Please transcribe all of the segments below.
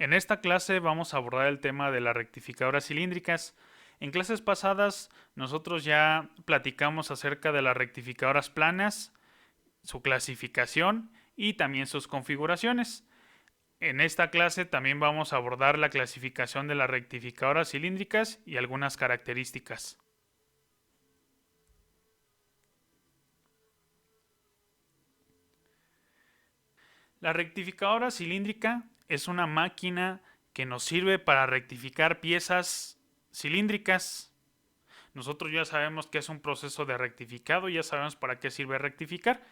En esta clase vamos a abordar el tema de las rectificadoras cilíndricas. En clases pasadas nosotros ya platicamos acerca de las rectificadoras planas, su clasificación y también sus configuraciones. En esta clase también vamos a abordar la clasificación de las rectificadoras cilíndricas y algunas características. La rectificadora cilíndrica es una máquina que nos sirve para rectificar piezas cilíndricas. Nosotros ya sabemos que es un proceso de rectificado, ya sabemos para qué sirve rectificar.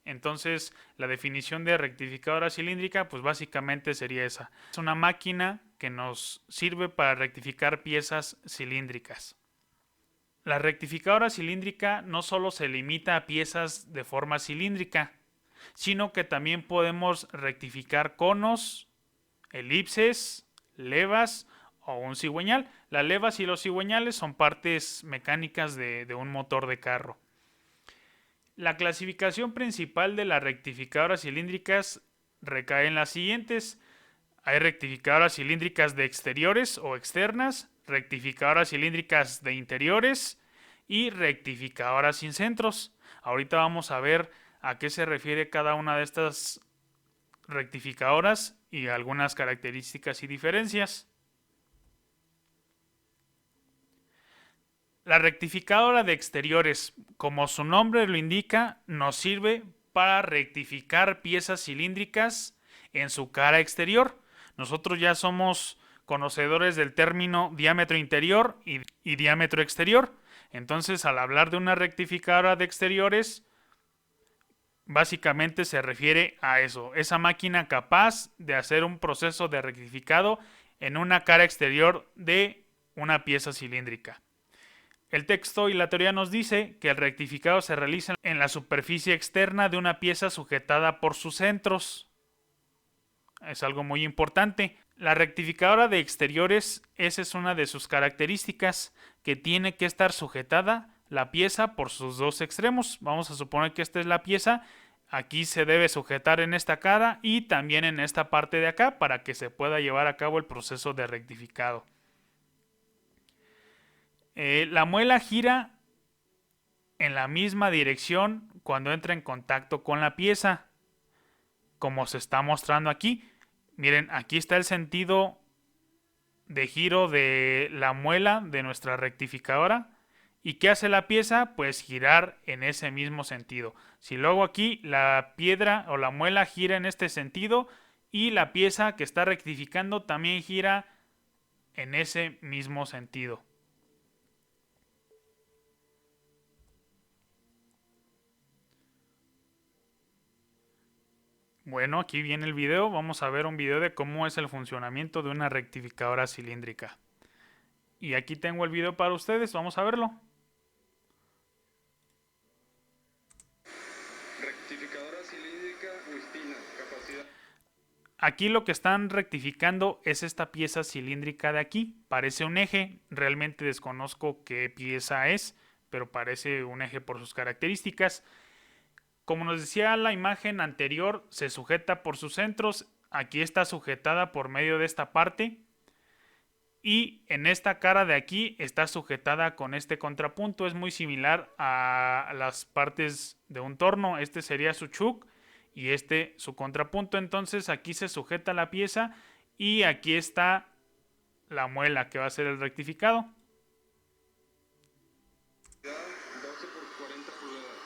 Entonces, la definición de rectificadora cilíndrica, pues básicamente sería esa. Es una máquina que nos sirve para rectificar piezas cilíndricas. La rectificadora cilíndrica no solo se limita a piezas de forma cilíndrica, sino que también podemos rectificar conos, elipses, levas o un cigüeñal. Las levas y los cigüeñales son partes mecánicas de un motor de carro. La clasificación principal de las rectificadoras cilíndricas recae en las siguientes. Hay rectificadoras cilíndricas de exteriores o externas, rectificadoras cilíndricas de interiores y rectificadoras sin centros. Ahorita vamos a ver a qué se refiere cada una de estas rectificadoras y algunas características y diferencias. La rectificadora de exteriores, como su nombre lo indica, nos sirve para rectificar piezas cilíndricas en su cara exterior. Nosotros ya somos conocedores del término diámetro interior y diámetro exterior. Entonces, al hablar de una rectificadora de exteriores, básicamente se refiere a eso, esa máquina capaz de hacer un proceso de rectificado en una cara exterior de una pieza cilíndrica. El texto y la teoría nos dice que el rectificado se realiza en la superficie externa de una pieza sujetada por sus centros. Es algo muy importante. La rectificadora de exteriores, esa es una de sus características, que tiene que estar sujetada la pieza por sus dos extremos. Vamos a suponer que esta es la pieza. Aquí se debe sujetar en esta cara y también en esta parte de acá para que se pueda llevar a cabo el proceso de rectificado. La muela gira en la misma dirección cuando entra en contacto con la pieza, como se está mostrando aquí. Miren, aquí está el sentido de giro de la muela de nuestra rectificadora. ¿Y qué hace la pieza? Pues girar en ese mismo sentido. Si luego aquí la piedra o la muela gira en este sentido y la pieza que está rectificando también gira en ese mismo sentido. Bueno, aquí viene el video. Vamos a ver un video de cómo es el funcionamiento de una rectificadora cilíndrica. Y aquí tengo el video para ustedes. Vamos a verlo. Rectificadora cilíndrica Wistina, capacidad. Aquí lo que están rectificando es esta pieza cilíndrica de aquí. Parece un eje. Realmente desconozco qué pieza es, pero parece un eje por sus características. Como nos decía la imagen anterior, se sujeta por sus centros. Aquí está sujetada por medio de esta parte. Y en esta cara de aquí está sujetada con este contrapunto. Es muy similar a las partes de un torno. Este sería su chuck y este su contrapunto. Entonces aquí se sujeta la pieza y aquí está la muela que va a ser el rectificado. 12 por 40 pulgadas.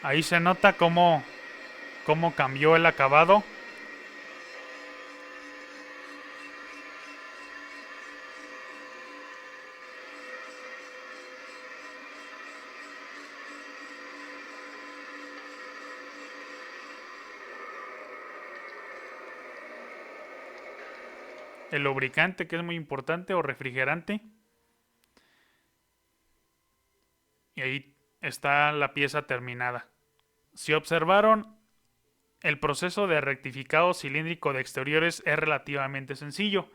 Ahí se nota cómo cambió el acabado. el lubricante, que es muy importante, o refrigerante. Y ahí está la pieza terminada. Si observaron, el proceso de rectificado cilíndrico de exteriores es relativamente sencillo.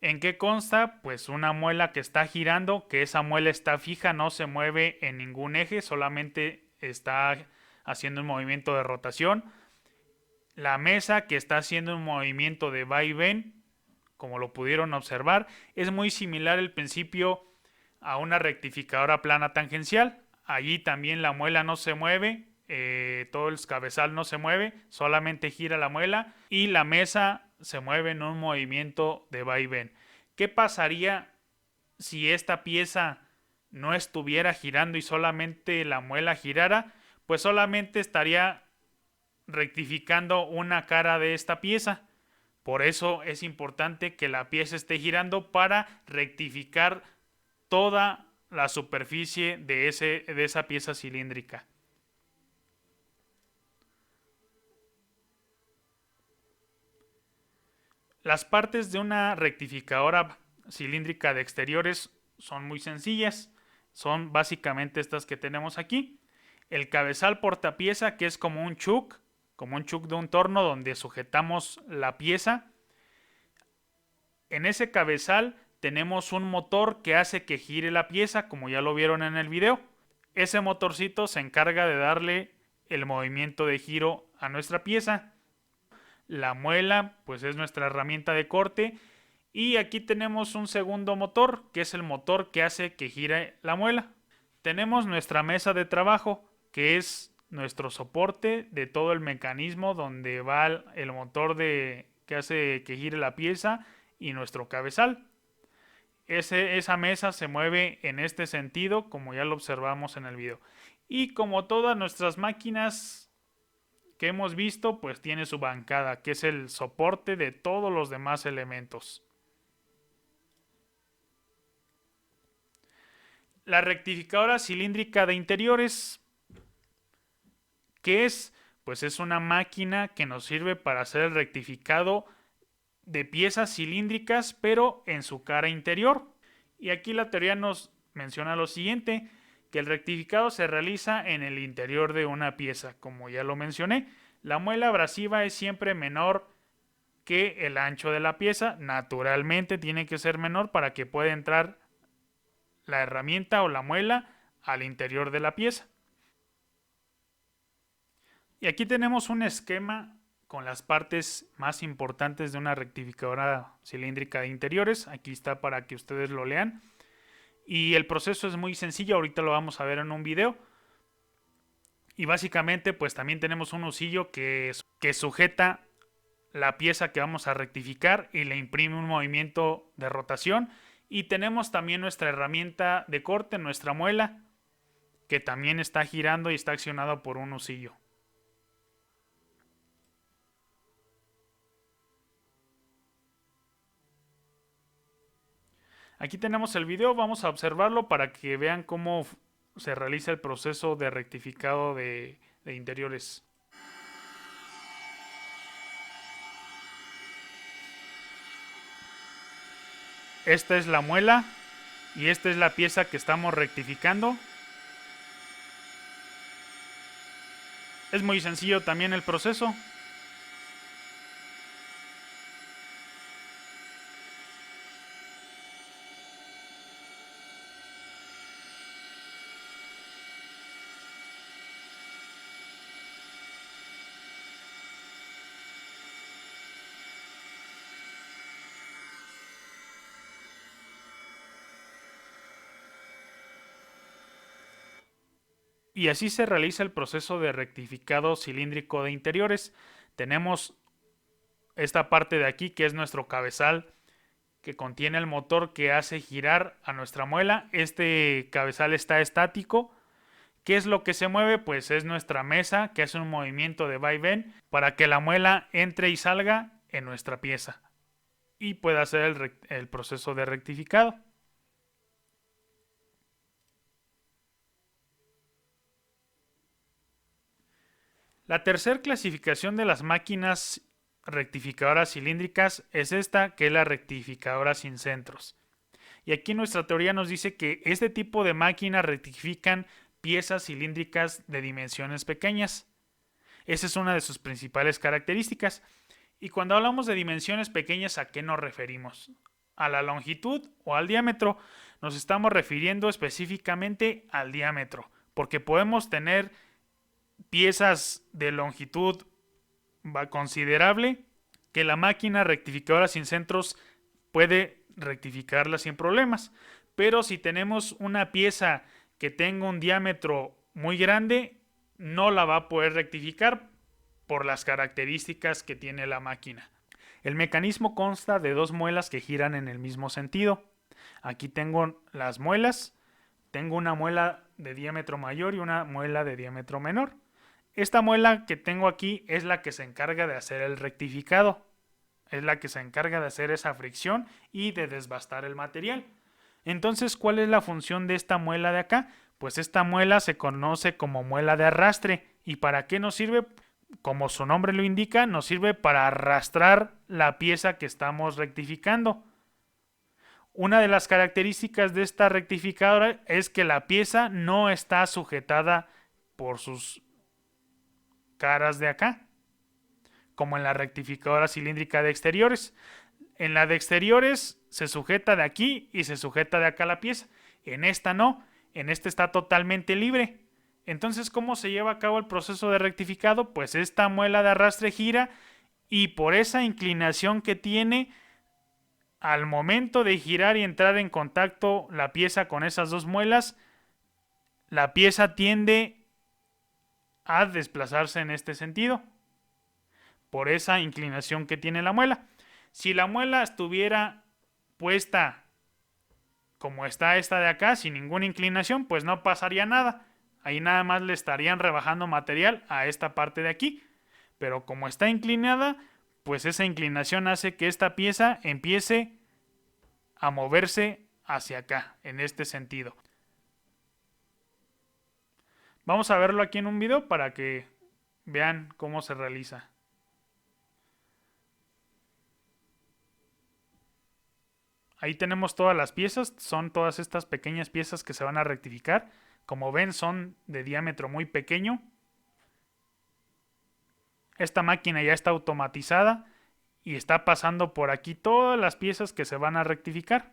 ¿En qué consta? Pues una muela que está girando, que esa muela está fija, no se mueve en ningún eje, solamente está haciendo un movimiento de rotación. La mesa que está haciendo un movimiento de va y ven, como lo pudieron observar, es muy similar el principio a una rectificadora plana tangencial. Allí también la muela no se mueve, todo el cabezal no se mueve, solamente gira la muela y la mesa se mueve en un movimiento de va y ven. ¿Qué pasaría si esta pieza no estuviera girando y solamente la muela girara? Pues solamente estaría rectificando una cara de esta pieza. Por eso es importante que la pieza esté girando para rectificar toda la superficie de esa pieza cilíndrica. Las partes de una rectificadora cilíndrica de exteriores son muy sencillas. Son básicamente estas que tenemos aquí. El cabezal portapieza, que es como un chuck de un torno donde sujetamos la pieza. En ese cabezal tenemos un motor que hace que gire la pieza, como ya lo vieron en el video. Ese motorcito se encarga de darle el movimiento de giro a nuestra pieza. La muela, pues es nuestra herramienta de corte. Y aquí tenemos un segundo motor, que es el motor que hace que gire la muela. Tenemos nuestra mesa de trabajo, que es nuestro soporte de todo el mecanismo donde va el motor que hace que gire la pieza y nuestro cabezal. Esa mesa se mueve en este sentido, como ya lo observamos en el video. Y como todas nuestras máquinas que hemos visto, pues tiene su bancada, que es el soporte de todos los demás elementos. La rectificadora cilíndrica de interiores, ¿qué es? Pues es una máquina que nos sirve para hacer el rectificado de piezas cilíndricas, pero en su cara interior. Y aquí la teoría nos menciona lo siguiente, que el rectificado se realiza en el interior de una pieza, como ya lo mencioné. La muela abrasiva es siempre menor que el ancho de la pieza, naturalmente tiene que ser menor para que pueda entrar la herramienta o la muela al interior de la pieza. Y aquí tenemos un esquema con las partes más importantes de una rectificadora cilíndrica de interiores. Aquí está para que ustedes lo lean. Y el proceso es muy sencillo, ahorita lo vamos a ver en un video. Y básicamente pues también tenemos un husillo que sujeta la pieza que vamos a rectificar y le imprime un movimiento de rotación. Y tenemos también nuestra herramienta de corte, nuestra muela, que también está girando y está accionada por un husillo. Aquí tenemos el video, vamos a observarlo para que vean cómo se realiza el proceso de rectificado de interiores. Esta es la muela y esta es la pieza que estamos rectificando. Es muy sencillo también el proceso. Y así se realiza el proceso de rectificado cilíndrico de interiores. Tenemos esta parte de aquí que es nuestro cabezal que contiene el motor que hace girar a nuestra muela. Este cabezal está estático. ¿Qué es lo que se mueve? Pues es nuestra mesa que hace un movimiento de va y ven para que la muela entre y salga en nuestra pieza y pueda hacer el proceso de rectificado. La tercera clasificación de las máquinas rectificadoras cilíndricas es esta, que es la rectificadora sin centros. Y aquí nuestra teoría nos dice que este tipo de máquinas rectifican piezas cilíndricas de dimensiones pequeñas. Esa es una de sus principales características. Y cuando hablamos de dimensiones pequeñas, ¿a qué nos referimos? ¿A la longitud o al diámetro? Nos estamos refiriendo específicamente al diámetro, porque podemos tener piezas de longitud considerable que la máquina rectificadora sin centros puede rectificarla sin problemas. Pero si tenemos una pieza que tenga un diámetro muy grande, no la va a poder rectificar por las características que tiene la máquina. El mecanismo consta de dos muelas que giran en el mismo sentido. Aquí tengo las muelas, tengo una muela de diámetro mayor y una muela de diámetro menor. Esta muela que tengo aquí es la que se encarga de hacer el rectificado, es la que se encarga de hacer esa fricción y de desbastar el material. Entonces, ¿cuál es la función de esta muela de acá? Pues esta muela se conoce como muela de arrastre. ¿Y para qué nos sirve? Como su nombre lo indica, nos sirve para arrastrar la pieza que estamos rectificando. Una de las características de esta rectificadora es que la pieza no está sujetada por sus caras de acá, como en la rectificadora cilíndrica de exteriores. En la de exteriores se sujeta de aquí y se sujeta de acá la pieza. En esta no, en esta está totalmente libre. Entonces, ¿cómo se lleva a cabo el proceso de rectificado? Pues esta muela de arrastre gira y por esa inclinación que tiene, al momento de girar y entrar en contacto la pieza con esas dos muelas, la pieza tiende a desplazarse en este sentido, por esa inclinación que tiene la muela. Si la muela estuviera puesta como está esta de acá, sin ninguna inclinación, pues no pasaría nada. Ahí nada más le estarían rebajando material a esta parte de aquí. Pero como está inclinada, pues esa inclinación hace que esta pieza empiece a moverse hacia acá, en este sentido. Vamos a verlo aquí en un video para que vean cómo se realiza. Ahí tenemos todas las piezas, son todas estas pequeñas piezas que se van a rectificar. Como ven, son de diámetro muy pequeño. Esta máquina ya está automatizada y está pasando por aquí todas las piezas que se van a rectificar.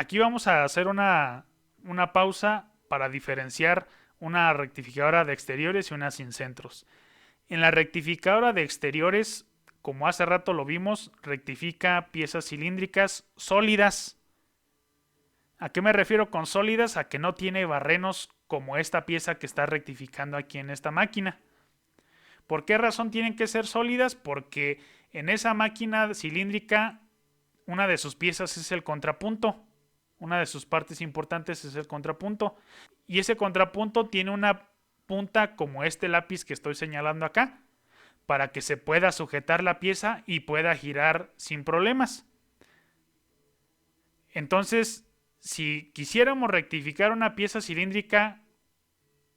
Aquí vamos a hacer una pausa para diferenciar una rectificadora de exteriores y una sin centros. En la rectificadora de exteriores, como hace rato lo vimos, rectifica piezas cilíndricas sólidas. ¿A qué me refiero con sólidas? A que no tiene barrenos como esta pieza que está rectificando aquí en esta máquina. ¿Por qué razón tienen que ser sólidas? Porque en esa máquina cilíndrica una de sus piezas es el contrapunto. Una de sus partes importantes es el contrapunto. Y ese contrapunto tiene una punta como este lápiz que estoy señalando acá, para que se pueda sujetar la pieza y pueda girar sin problemas. Entonces, si quisiéramos rectificar una pieza cilíndrica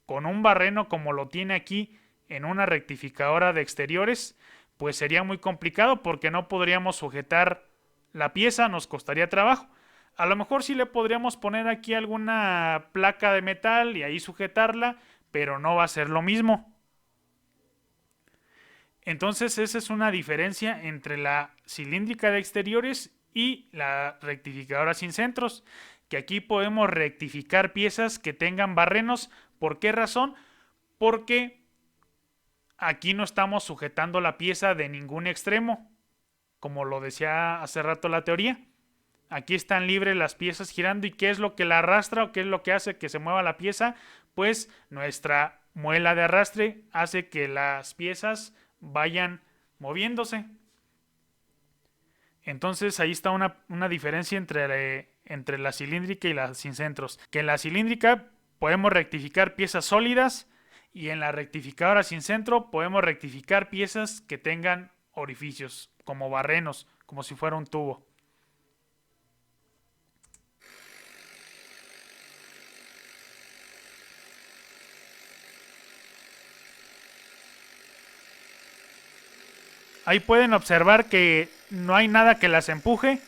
con un barreno como lo tiene aquí en una rectificadora de exteriores, pues sería muy complicado porque no podríamos sujetar la pieza, nos costaría trabajo. A lo mejor sí le podríamos poner aquí alguna placa de metal y ahí sujetarla, pero no va a ser lo mismo. Entonces esa es una diferencia entre la cilíndrica de exteriores y la rectificadora sin centros, que aquí podemos rectificar piezas que tengan barrenos. ¿Por qué razón? Porque aquí no estamos sujetando la pieza de ningún extremo, como lo decía hace rato la teoría. Aquí están libres las piezas girando. ¿Y qué es lo que la arrastra o qué es lo que hace que se mueva la pieza? Pues nuestra muela de arrastre hace que las piezas vayan moviéndose. Entonces ahí está una diferencia entre la cilíndrica y la sin centros. Que en la cilíndrica podemos rectificar piezas sólidas y en la rectificadora sin centro podemos rectificar piezas que tengan orificios, como barrenos, como si fuera un tubo. Ahí pueden observar que no hay nada que las empuje.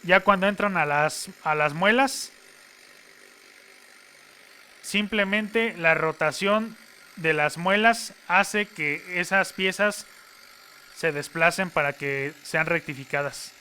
Ya cuando entran a las muelas, simplemente la rotación de las muelas hace que esas piezas se desplacen para que sean rectificadas.